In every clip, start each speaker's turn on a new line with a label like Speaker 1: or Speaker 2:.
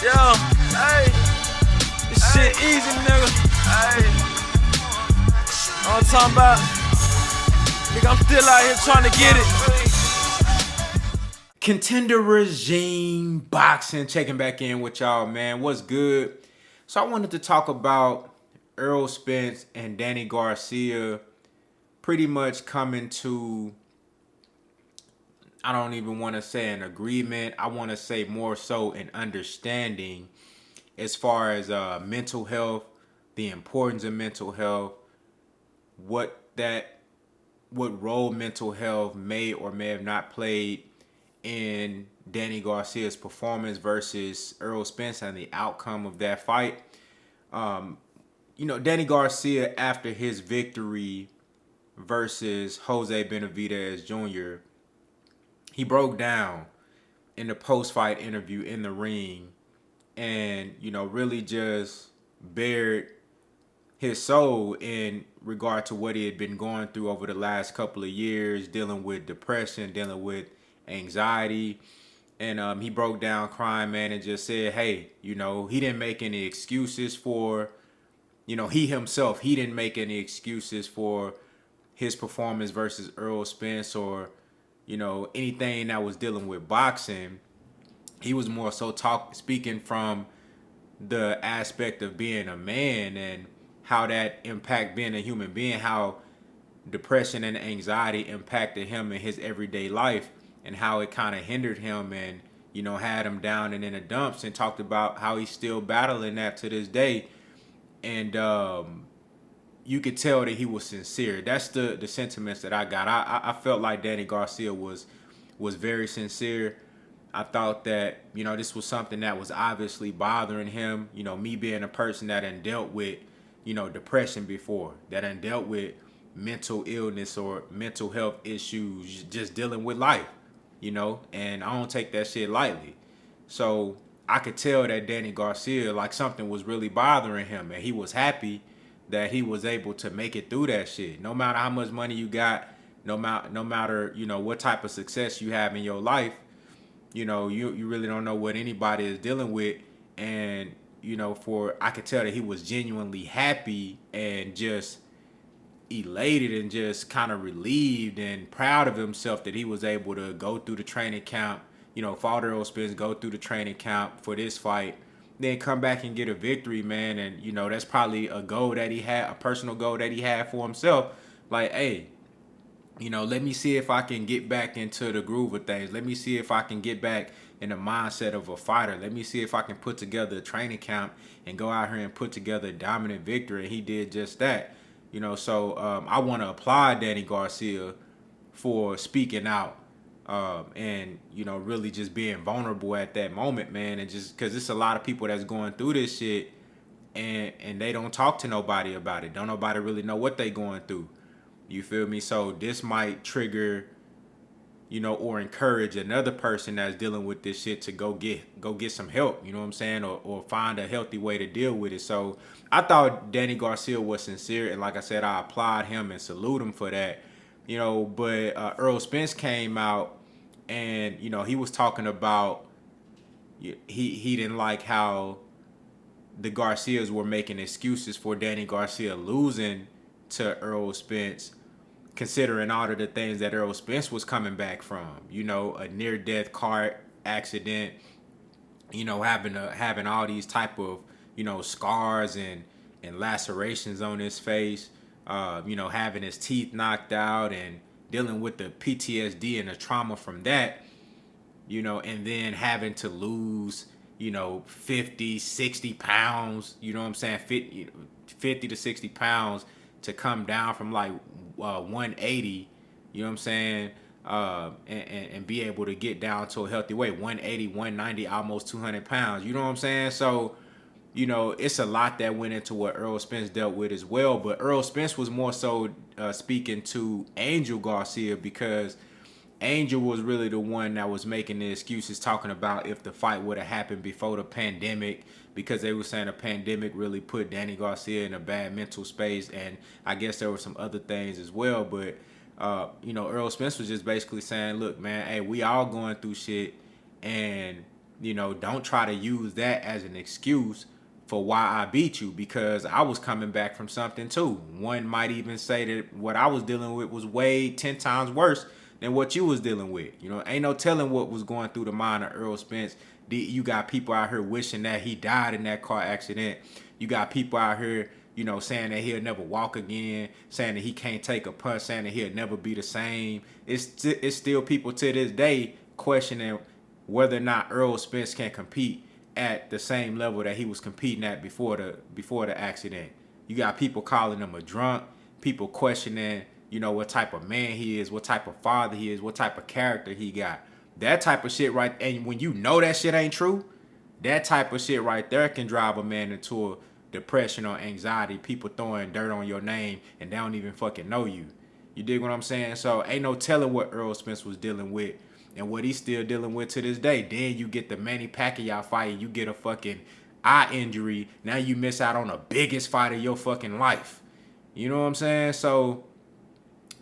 Speaker 1: Yo, hey, this shit easy, nigga. Hey, all I'm talking about, nigga, I'm still out here trying to get it.
Speaker 2: Contender Regime Boxing, checking back in with y'all, man. What's good? So I wanted to talk about Errol Spence and Danny Garcia pretty much coming to, I don't even want to say an agreement. I want to say more so an understanding as far as mental health, the importance of mental health, what role mental health may or may have not played in Danny Garcia's performance versus Errol Spence and the outcome of that fight. Danny Garcia, after his victory versus Jose Benavidez Jr., he broke down in the post-fight interview in the ring and, really just bared his soul in regard to what he had been going through over the last couple of years, dealing with depression, dealing with anxiety. And he broke down crying, man, and just said, hey, he didn't make any excuses for, he didn't make any excuses for his performance versus Errol Spence or, anything that was dealing with boxing. He was more so speaking from the aspect of being a man and how that impact being a human being, how depression and anxiety impacted him in his everyday life and how it kind of hindered him and, had him down and in the dumps, and talked about how he's still battling that to this day. And you could tell that he was sincere. That's the sentiments that I got. I felt like Danny Garcia was very sincere. I thought that, this was something that was obviously bothering him. Me being a person that had dealt with, depression before, that had dealt with mental illness or mental health issues, just dealing with life, and I don't take that shit lightly. So I could tell that Danny Garcia, like, something was really bothering him, and he was happy that he was able to make it through that shit. No matter how much money you got, no matter what type of success you have in your life, you really don't know what anybody is dealing with. And I could tell that he was genuinely happy and just elated and just kind of relieved and proud of himself that he was able to go through the training camp, fought Errol Spence, go through the training camp for this fight, then come back and get a victory, man. And that's probably a goal that he had, a personal goal that he had for himself. Like, hey, let me see if I can get back into the groove of things. Let me see if I can get back in the mindset of a fighter. Let me see if I can put together a training camp and go out here and put together a dominant victory. And he did just that. So I want to applaud Danny Garcia for speaking out and, really just being vulnerable at that moment, man. And just because it's a lot of people that's going through this shit and they don't talk to nobody about it. Don't nobody really know what they going through. You feel me? So this might trigger, or encourage another person that's dealing with this shit to go get some help, you know what I'm saying? Or find a healthy way to deal with it. So I thought Danny Garcia was sincere, and like I said, I applaud him and salute him for that. But Errol Spence came out and, he was talking about he didn't like how the Garcias were making excuses for Danny Garcia losing to Errol Spence, considering all of the things that Errol Spence was coming back from, a near-death car accident, having all these type of, scars and lacerations on his face, having his teeth knocked out and dealing with the PTSD and the trauma from that, and then having to lose, 50, 60 pounds, you know what I'm saying, 50 to 60 pounds to come down from like 180, you know what I'm saying, and be able to get down to a healthy weight, 180, 190, almost 200 pounds, you know what I'm saying? So, it's a lot that went into what Errol Spence dealt with as well, but Errol Spence was more so speaking to Angel Garcia, because Angel was really the one that was making the excuses, talking about if the fight would have happened before the pandemic, because they were saying the pandemic really put Danny Garcia in a bad mental space, and I guess there were some other things as well. But Errol Spence was just basically saying, look, man, hey, we all going through shit, and don't try to use that as an excuse for why I beat you, because I was coming back from something too. One might even say that what I was dealing with was way 10 times worse than what you was dealing with. Ain't no telling what was going through the mind of Errol Spence. You got people out here wishing that he died in that car accident. You got people out here, saying that he'll never walk again, saying that he can't take a punch, saying that he'll never be the same. It's still people to this day questioning whether or not Errol Spence can compete at the same level that he was competing at before the accident. You got people calling him a drunk, people questioning, what type of man he is, what type of father he is, what type of character he got. That type of shit right, and when you know that shit ain't true, that type of shit right there can drive a man into a depression or anxiety. People throwing dirt on your name and they don't even fucking know you. You dig what I'm saying? So ain't no telling what Errol Spence was dealing with and what he's still dealing with to this day. Then you get the Manny Pacquiao fight and you get a fucking eye injury. Now you miss out on the biggest fight of your fucking life. You know what I'm saying? So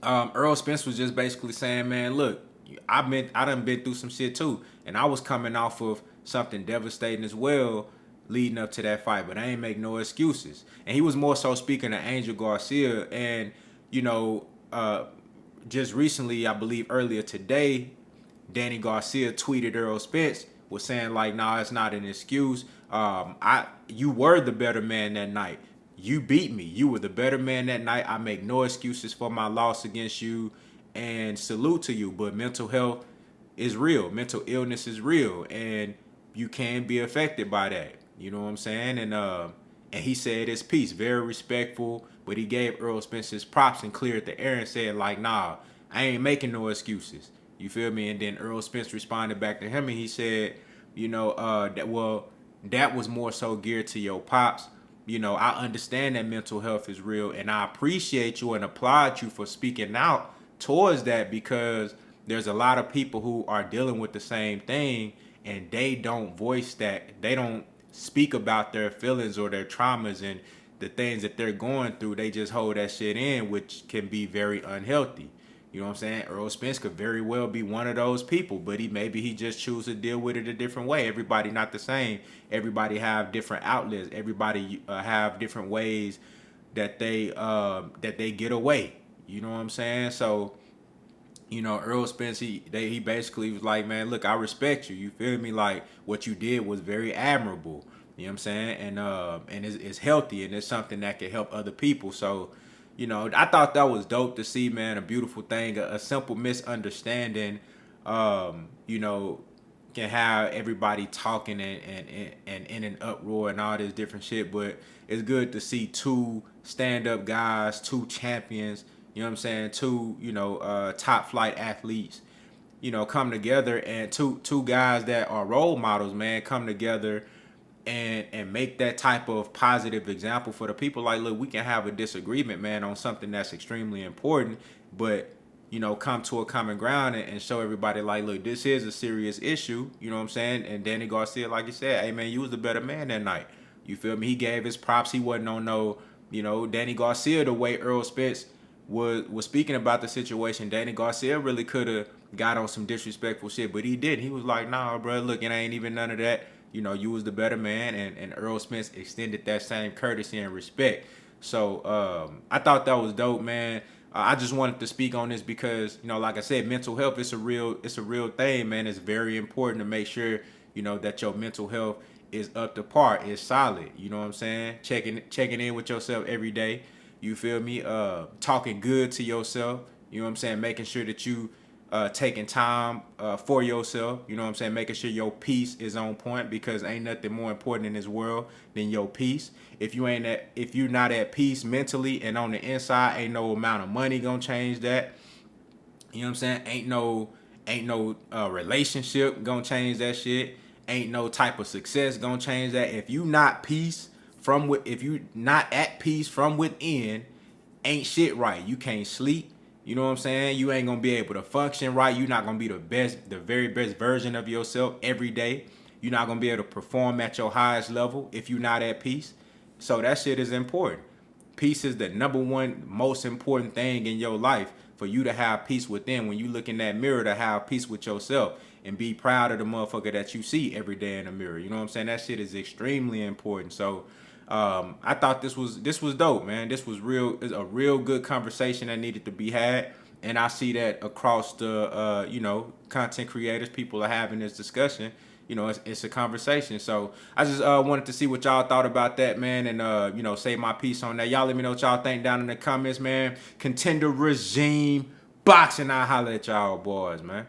Speaker 2: Errol Spence was just basically saying, man, look, I done been through some shit too. And I was coming off of something devastating as well leading up to that fight, but I ain't make no excuses. And he was more so speaking to Angel Garcia. And, just recently, I believe earlier today, Danny Garcia tweeted Errol Spence, was saying like, nah, it's not an excuse. You were the better man that night. You beat me. You were the better man that night. I make no excuses for my loss against you, and salute to you. But mental health is real. Mental illness is real, and you can be affected by that. You know what I'm saying? And he said his piece, very respectful, but he gave Errol Spence his props and cleared the air and said like, nah, I ain't making no excuses. You feel me? And then Errol Spence responded back to him and he said, that was more so geared to your pops. I understand that mental health is real, and I appreciate you and applaud you for speaking out towards that, because there's a lot of people who are dealing with the same thing and they don't voice that. They don't speak about their feelings or their traumas and the things that they're going through. They just hold that shit in, which can be very unhealthy. You know what I'm saying? Errol Spence could very well be one of those people, but maybe he just choose to deal with it a different way. Everybody not the same. Everybody have different outlets. Everybody have different ways that they get away. You know what I'm saying? So, Errol Spence, he basically was like, man, look, I respect you. You feel me? Like, what you did was very admirable. You know what I'm saying? And it's healthy, and it's something that can help other people. So, I thought that was dope to see, man. A beautiful thing, a simple misunderstanding, can have everybody talking and in an uproar and all this different shit. But it's good to see two stand-up guys, two champions, you know what I'm saying, two, top flight athletes, come together, and two guys that are role models, man, come together and make that type of positive example for the people. Like, look, we can have a disagreement, man, on something that's extremely important, but come to a common ground and show everybody like, look, this is a serious issue. You know what I'm saying? And Danny Garcia, like you said, hey man, you was the better man that night. You feel me? He gave his props. He wasn't on no, Danny Garcia, the way Errol Spence was speaking about the situation. Danny Garcia really could have got on some disrespectful shit, but he didn't. He was like, nah, bro, look, it ain't even none of that. You was the better man, and Errol Spence extended that same courtesy and respect. So I thought that was dope, man. I just wanted to speak on this because, like I said, mental health is a real thing, man. It's very important to make sure, that your mental health is up to par, is solid. You know what I'm saying? Checking in with yourself every day. You feel me? Talking good to yourself. You know what I'm saying? Making sure that you taking time for yourself. You know what I'm saying? Making sure your peace is on point, because ain't nothing more important in this world than your peace. If you're not at peace mentally and on the inside, ain't no amount of money gonna change that. You know what I'm saying? Ain't no relationship gonna change that shit. Ain't no type of success gonna change that. If you not at peace from within, ain't shit right. You can't sleep. You know what I'm saying? You ain't gonna be able to function right. You're not gonna be the very best version of yourself every day. You're not gonna be able to perform at your highest level if you're not at peace. So that shit is important. Peace is the number one most important thing in your life, for you to have peace within. When you look in that mirror, to have peace with yourself. and be proud of the motherfucker that you see every day in the mirror. You know what I'm saying? That shit is extremely important. So I thought this was dope, man. This was a real good conversation that needed to be had. And I see that across the content creators, people are having this discussion. You know, it's a conversation. So I just wanted to see what y'all thought about that, man, and say my piece on that. Y'all let me know what y'all think down in the comments, man. Contender regime boxing. I holler at y'all boys, man.